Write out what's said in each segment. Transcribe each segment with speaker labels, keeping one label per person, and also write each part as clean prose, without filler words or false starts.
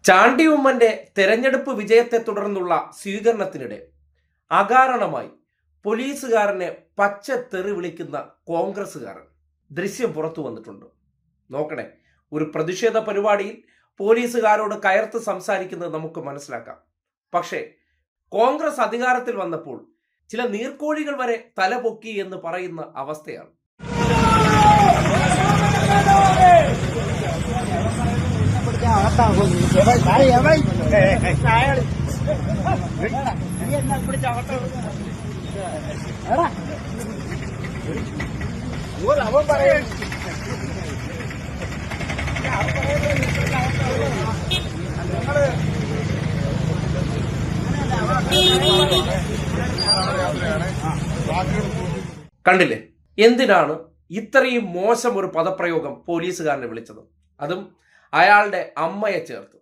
Speaker 1: ചാണ്ടി ഉമ്മന്റെ തെരഞ്ഞെടുപ്പ് വിജയത്തെ തുടർന്നുള്ള സ്വീകരണത്തിനിടെ അകാരണമായി പോലീസുകാരനെ പച്ച തെറി വിളിക്കുന്ന കോൺഗ്രസ്സുകാരൻ ദൃശ്യം പുറത്തു വന്നിട്ടുണ്ട്. നോക്കണേ, ഒരു പ്രതിഷേധ പരിപാടിയിൽ പോലീസുകാരോട് കയർത്ത് സംസാരിക്കുന്നത് നമുക്ക് മനസ്സിലാക്കാം. പക്ഷേ കോൺഗ്രസ് അധികാരത്തിൽ വന്നപ്പോൾ ചില നീർക്കോഴികൾ വരെ തലപൊക്കി എന്ന് പറയുന്ന അവസ്ഥയാണ്. കണ്ടില്ലേ, എന്തിനാണ് ഇത്രയും മോശം ഒരു പദപ്രയോഗം പോലീസുകാരനെ വിളിച്ചത്? അതും അയാളുടെ അമ്മയെ ചേർത്ത്.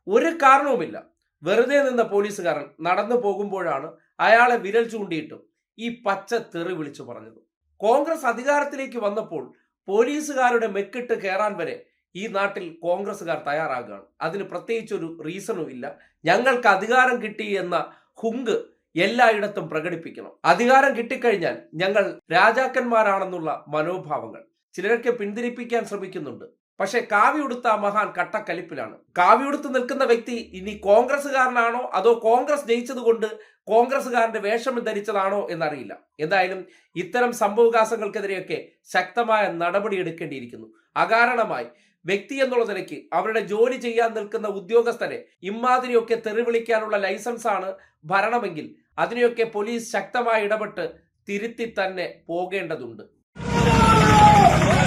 Speaker 1: ഒരു കാരണവുമില്ല. വെറുതെ നിന്ന പോലീസുകാരൻ നടന്നു പോകുമ്പോഴാണ് അയാളെ വിരൽ ചൂണ്ടിയിട്ടും ഈ പച്ച തെറി വിളിച്ചു പറഞ്ഞത്. കോൺഗ്രസ് അധികാരത്തിലേക്ക് വന്നപ്പോൾ പോലീസുകാരുടെ മെക്കിട്ട് കയറാൻ വരെ ഈ നാട്ടിൽ കോൺഗ്രസ്സുകാർ തയ്യാറാകുകയാണ്. അതിന് പ്രത്യേകിച്ചൊരു റീസണും ഇല്ല. ഞങ്ങൾക്ക് അധികാരം കിട്ടി എന്ന ഹുങ്ക് എല്ലായിടത്തും പ്രകടിപ്പിക്കണം. അധികാരം കിട്ടിക്കഴിഞ്ഞാൽ ഞങ്ങൾ രാജാക്കന്മാരാണെന്നുള്ള മനോഭാവങ്ങൾ ചിലരൊക്കെ പിന്തിരിപ്പിക്കാൻ ശ്രമിക്കുന്നുണ്ട്. പക്ഷെ കാവിയുടുത്ത മഹാൻ കട്ടക്കലിപ്പിലാണ്. കാവിയുടുത്ത് നിൽക്കുന്ന വ്യക്തി ഇനി കോൺഗ്രസ്സുകാരനാണോ അതോ കോൺഗ്രസ് ജയിച്ചത് കൊണ്ട് കോൺഗ്രസ്സുകാരന്റെ വേഷം ധരിച്ചതാണോ എന്നറിയില്ല. എന്തായാലും ഇത്തരം സംഭവവികാസങ്ങൾക്കെതിരെയൊക്കെ ശക്തമായ നടപടി എടുക്കേണ്ടിയിരിക്കുന്നു. അകാരണമായി വ്യക്തി എന്നുള്ള നിലയ്ക്ക് അവരുടെ ജോലി ചെയ്യാൻ നിൽക്കുന്ന ഉദ്യോഗസ്ഥരെ ഇമാതിരിയൊക്കെ തെറിവിളിക്കാനുള്ള ലൈസൻസ് ആണ് ഭരണമെങ്കിൽ അതിനെയൊക്കെ പോലീസ് ശക്തമായി ഇടപെട്ട് തിരുത്തി തന്നെ പോകേണ്ടതുണ്ട്.
Speaker 2: അവൻ